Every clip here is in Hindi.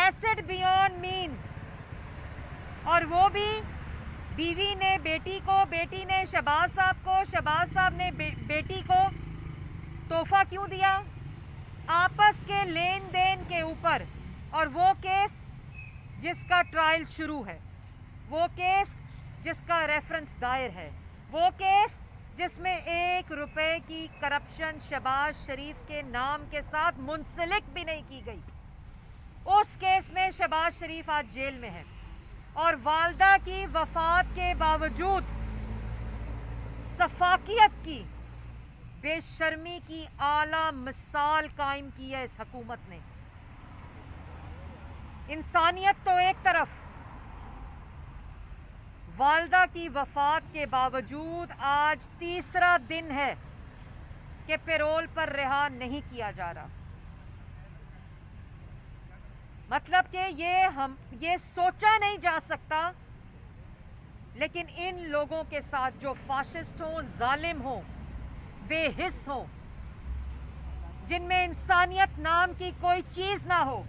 Acid beyond means. और वो भी बीवी ने बेटी को, बेटी ने शहबाज साहब को, शहबाज साहब ने बेटी को तोहफा क्यों दिया? आपस के लेन देन के ऊपर। और वो केस जिसका ट्रायल शुरू है, वो केस जिसका रेफरेंस दायर है, वो केस जिसमें 1 रुपए की करप्शन शहबाज शरीफ के नाम के साथ मुंसलिक भी नहीं की गई, उस केस में शहबाज शरीफ आज जेल में है। और वालदा की वफात के बावजूद सफाकियत की, बेशर्मी की आला मिसाल कायम की है इस हुकूमत ने। इंसानियत तो एक तरफ, वालदा की वफात के बावजूद आज तीसरा दिन है कि पैरोल पर रिहा नहीं किया जा रहा। मतलब कि ये सोचा नहीं जा सकता, लेकिन इन लोगों के साथ जो फाशिस्ट हो, जालिम हो, बेहिस हो, जिनमें इंसानियत नाम की कोई चीज ना हो,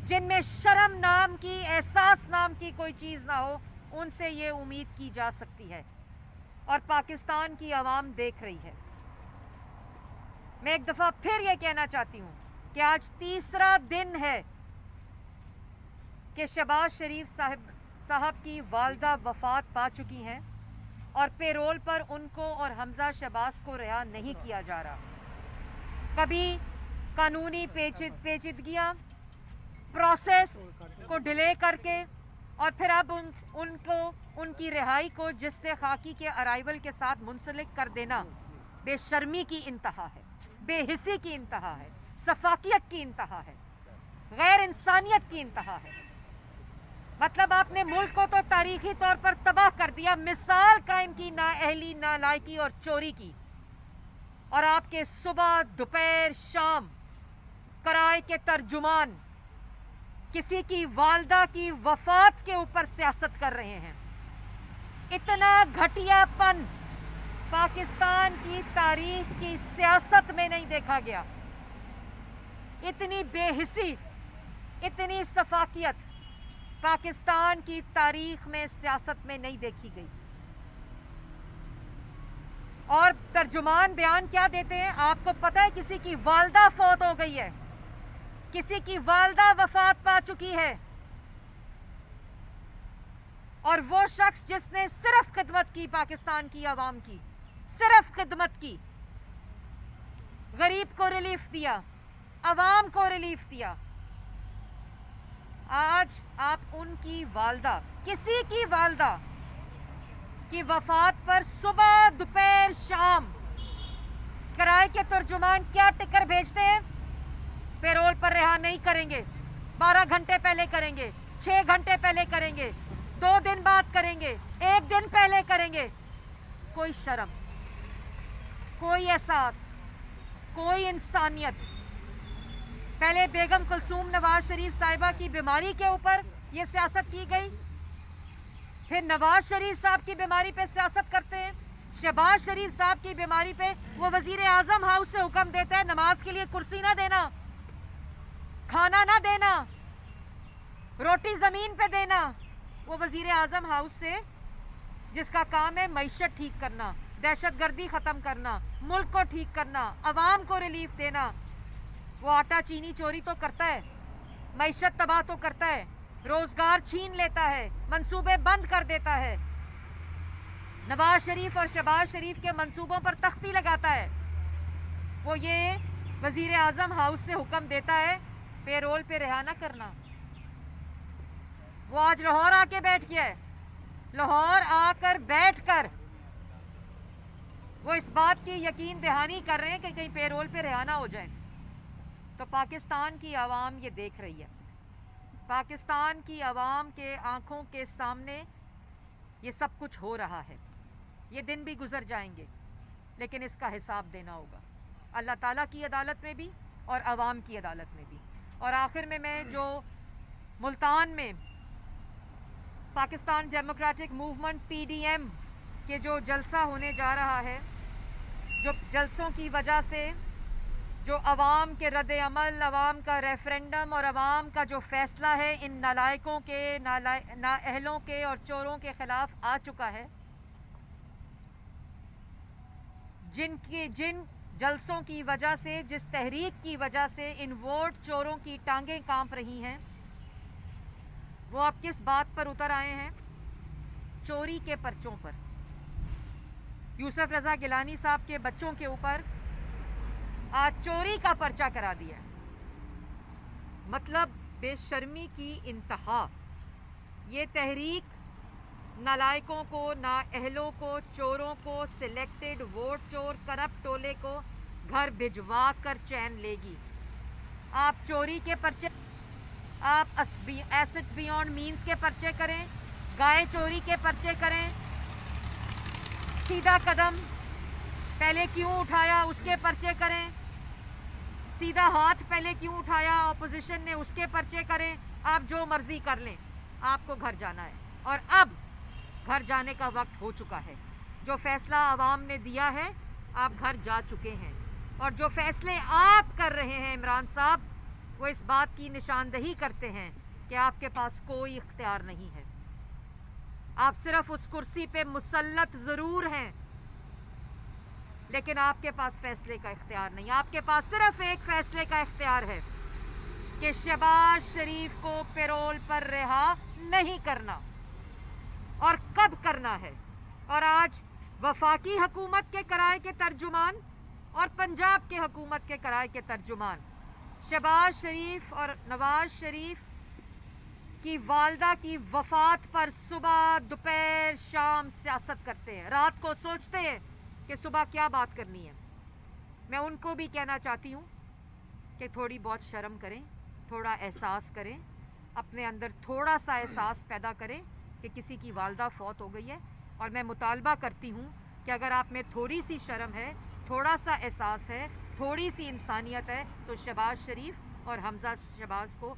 जिनमें शर्म नाम की, एहसास नाम की कोई चीज ना हो, उनसे ये उम्मीद की जा सकती है। और पाकिस्तान की आवाम देख रही है। मैं एक दफा फिर ये कहना चाहती हूं कि आज तीसरा दिन है कि शहबाज शरीफ साहब की वालदा वफात पा चुकी हैं और पेरोल पर उनको और हमजा शहबाज को रिहा नहीं किया जा रहा। कभी कानूनी पेचीदगियां, प्रोसेस को डिले करके, और फिर अब उनको उनकी रिहाई को जिस्ते खाकी के अराइवल के साथ मुंसलिक कर देना बेशर्मी की इंतहा है, बेहिसी की इंतहा है, सफाकियत की इंतहा है, गैर इंसानियत की इंतहा है। मतलब आपने मुल्क को तो तारीखी तौर पर तबाह कर दिया, मिसाल कायम की नाअहली, नालायकी और चोरी की। और आपके सुबह, दोपहर, शाम कराए के तर्जुमान किसी की वालदा की वफात के ऊपर सियासत कर रहे हैं। इतना घटियापन पाकिस्तान की तारीख की सियासत में नहीं देखा गया। इतनी बेहिसी, इतनी सफाकियत पाकिस्तान की तारीख में, सियासत में नहीं देखी गई। और तर्जुमान बयान क्या देते हैं? आपको पता है किसी की वालदा फौत हो गई है, किसी की वालदा वफात पा चुकी है, और वो शख्स जिसने सिर्फ खिदमत की पाकिस्तान की आवाम की, सिर्फ खिदमत की, गरीब को रिलीफ दिया, आवाम को रिलीफ दिया, आज आप उनकी वालदा, किसी की वालदा की वफात पर सुबह, दोपहर, शाम किराए के तर्जुमान क्या टिकर भेजते हैं? पेरोल पर रिहा नहीं करेंगे, 12 घंटे पहले करेंगे, 6 घंटे पहले करेंगे, 2 दिन बाद करेंगे, 1 दिन पहले करेंगे। कोई शर्म, कोई एहसास, कोई इंसानियत। पहले बेगम कुलसूम नवाज शरीफ साहिबा की बीमारी के ऊपर यह सियासत की गई, फिर नवाज शरीफ साहब की बीमारी पे सियासत करते हैं। शहबाज शरीफ साहब की बीमारी पे वो वजीर आजम हाउस से हुक्म देता है नमाज के लिए कुर्सी ना देना, खाना ना देना, रोटी जमीन पे देना। वो वजीर आजम हाउस से, जिसका काम है मईशत ठीक करना, दहशतगर्दी खत्म करना, मुल्क को ठीक करना, अवाम को रिलीफ देना, वो आटा चीनी चोरी तो करता है, मईशत तबाह तो करता है, रोजगार छीन लेता है, मंसूबे बंद कर देता है, नवाज शरीफ और शहबाज शरीफ के मंसूबों पर तख्ती लगाता है। वो ये वजीर आजम हाउस से हुक्म देता है पेरोल पे रिहा ना करना। वो आज लाहौर आके बैठ गया है, लाहौर आकर बैठकर वो इस बात की यकीन दहानी कर रहे हैं कि कहीं पेरोल पे रिहा ना हो जाए। तो पाकिस्तान की आवाम ये देख रही है, पाकिस्तान की आवाम के आंखों के सामने ये सब कुछ हो रहा है। ये दिन भी गुजर जाएंगे, लेकिन इसका हिसाब देना होगा अल्लाह ताला की अदालत में भी और आवाम की अदालत में भी। और आखिर में मैं जो मुल्तान में पाकिस्तान डेमोक्रेटिक मूवमेंट PDM के जो जलसा होने जा रहा है, जो जलसों की वजह से जो अवाम के रद्द अमल, अवाम का रेफरेंडम और अवाम का जो फैसला है इन नालायकों के, नाअहलों के और चोरों के खिलाफ आ चुका है। जिन जलसों की वजह से, जिस तहरीक की वजह से इन वोट चोरों की टांगें कांप रही हैं, वो अब किस बात पर उतर आए हैं? चोरी के पर्चों पर। यूसुफ रजा गिलानी साहब के बच्चों के ऊपर आज चोरी का पर्चा करा दिया। मतलब बेशर्मी की इंतहा। ये तहरीक नालायकों को, नाअहलों को, चोरों को, सिलेक्टेड वोट चोर, करप्ट टोले को घर भिजवा कर चैन लेगी। आप चोरी के पर्चे, आप एसेट्स बियॉन्ड मींस के पर्चे करें, गाय चोरी के पर्चे करें, सीधा कदम पहले क्यों उठाया उसके पर्चे करें, सीधा हाथ पहले क्यों उठाया ऑपोजिशन ने उसके पर्चे करें। आप जो मर्जी कर लें, आपको घर जाना है। और अब घर जाने का वक्त हो चुका है। जो फैसला आवाम ने दिया है, आप घर जा चुके हैं। और जो फैसले आप कर रहे हैं इमरान साहब, वो इस बात की निशानदही करते हैं कि आपके पास कोई इख्तियार नहीं है। आप सिर्फ उस कुर्सी पे मुसल्लत ज़रूर हैं, लेकिन आपके पास फैसले का इख्तियार नहीं। आपके पास सिर्फ एक फैसले का इख्तियार है कि शहबाज शरीफ को पैरोल पर रिहा नहीं करना, और कब करना है। और आज वफाकी हुकूमत के कराए के तर्जुमान और पंजाब के हुकूमत के कराए के तर्जुमान शहबाज शरीफ और नवाज शरीफ की वालदा की वफात पर सुबह, दोपहर, शाम सियासत करते हैं। रात को सोचते हैं कि सुबह क्या बात करनी है। मैं उनको भी कहना चाहती हूँ कि थोड़ी बहुत शर्म करें, थोड़ा एहसास करें, अपने अंदर थोड़ा सा एहसास पैदा करें कि किसी की वालदा फौत हो गई है। और मैं मुतालबा करती हूँ कि अगर आप में थोड़ी सी शर्म है, थोड़ा सा एहसास है, थोड़ी सी इंसानियत है, तो शहबाज शरीफ और हमजा शहबाज को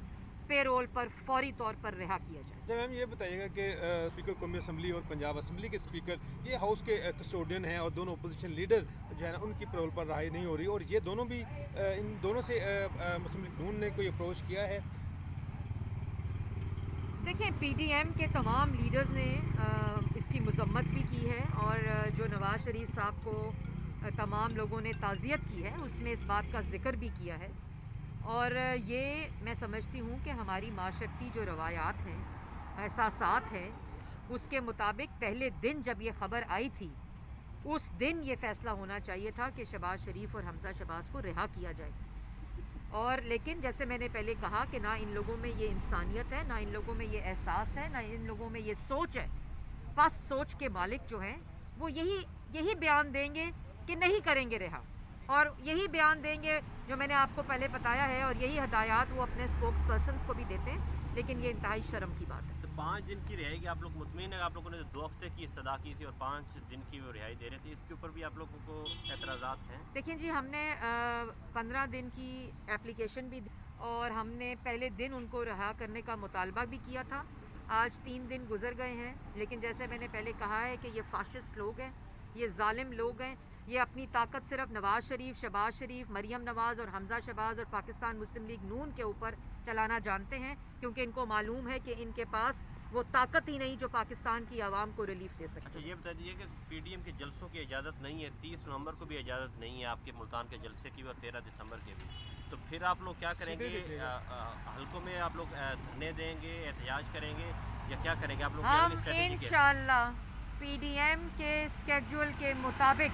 पेरोल पर फौरी तौर पर रिहा किया जाए। जब मैम ये बताइएगा कि स्पीकर कौमी असम्बली और पंजाब असम्बली के स्पीकर ये हाउस के कस्टोडियन हैं और दोनों अपोजिशन लीडर जो है ना उनकी पेरोल पर रिहाई नहीं हो रही, और ये दोनों भी इन दोनों से मुस्लिम लीग नून ने कोई अप्रोच किया है? देखिए, पीडीएम के तमाम लीडर्स ने इसकी मजम्मत भी की है, और जो नवाज शरीफ साहब को तमाम लोगों ने ताज़ियत की है, उसमें इस बात का जिक्र भी किया है। और ये मैं समझती हूँ कि हमारी माशरती जो रवायात हैं, एहसासात हैं, उसके मुताबिक पहले दिन जब ये ख़बर आई थी, उस दिन ये फ़ैसला होना चाहिए था कि शहबाज शरीफ और हमजा शहबाज को रिहा किया जाए। और लेकिन जैसे मैंने पहले कहा कि ना इन लोगों में ये इंसानियत है, ना इन लोगों में ये एहसास है, ना इन लोगों में ये सोच है। पस्त सोच के मालिक जो हैं वो यही बयान देंगे कि नहीं करेंगे रिहा, और यही बयान देंगे जो मैंने आपको पहले बताया है, और यही हदायत वो अपने स्पोक्स पर्सन्स को भी देते हैं। लेकिन ये इंतहाई शर्म की बात है। तो 5 दिन की रिहाई की आप लोग मुतमईन है? आप लोगों ने 2 हफ्ते की इस्तदा की थी और 5 दिन की वो रिहाई दे रहे थे, इसके ऊपर भी आप लोगों को एतराज़ात हैं? देखिए जी, हमने 15 दिन की एप्लीकेशन भी दी, और हमने पहले दिन उनको रिहा करने का मुतालबा भी किया था। आज 3 दिन गुजर गए हैं, लेकिन जैसे मैंने पहले कहा है कि ये फाशिस्ट लोग हैं, ये जालिम लोग हैं। ये अपनी ताकत सिर्फ नवाज शरीफ, शहबाज शरीफ, मरियम नवाज और हमजा शहबाज और पाकिस्तान मुस्लिम लीग नून के ऊपर चलाना जानते हैं, क्योंकि इनको मालूम है कि इनके पास वो ताकत ही नहीं जो पाकिस्तान की आवाम को रिलीफ दे सकती है। अच्छा, ये बता दीजिए कि पीडीएम के जलसों की इजाज़त नहीं है, 30 नवंबर को भी इजाज़त नहीं है आपके मुल्तान के जलसे की और 13 दिसंबर के भी। तो फिर आप लोग क्या करेंगे? हल्कों में आप लोग धरने देंगे, एहतजाज करेंगे, या क्या करेंगे आप लोग? हम इंशाअल्लाह पीडीएम के स्केड्यूल के मुताबिक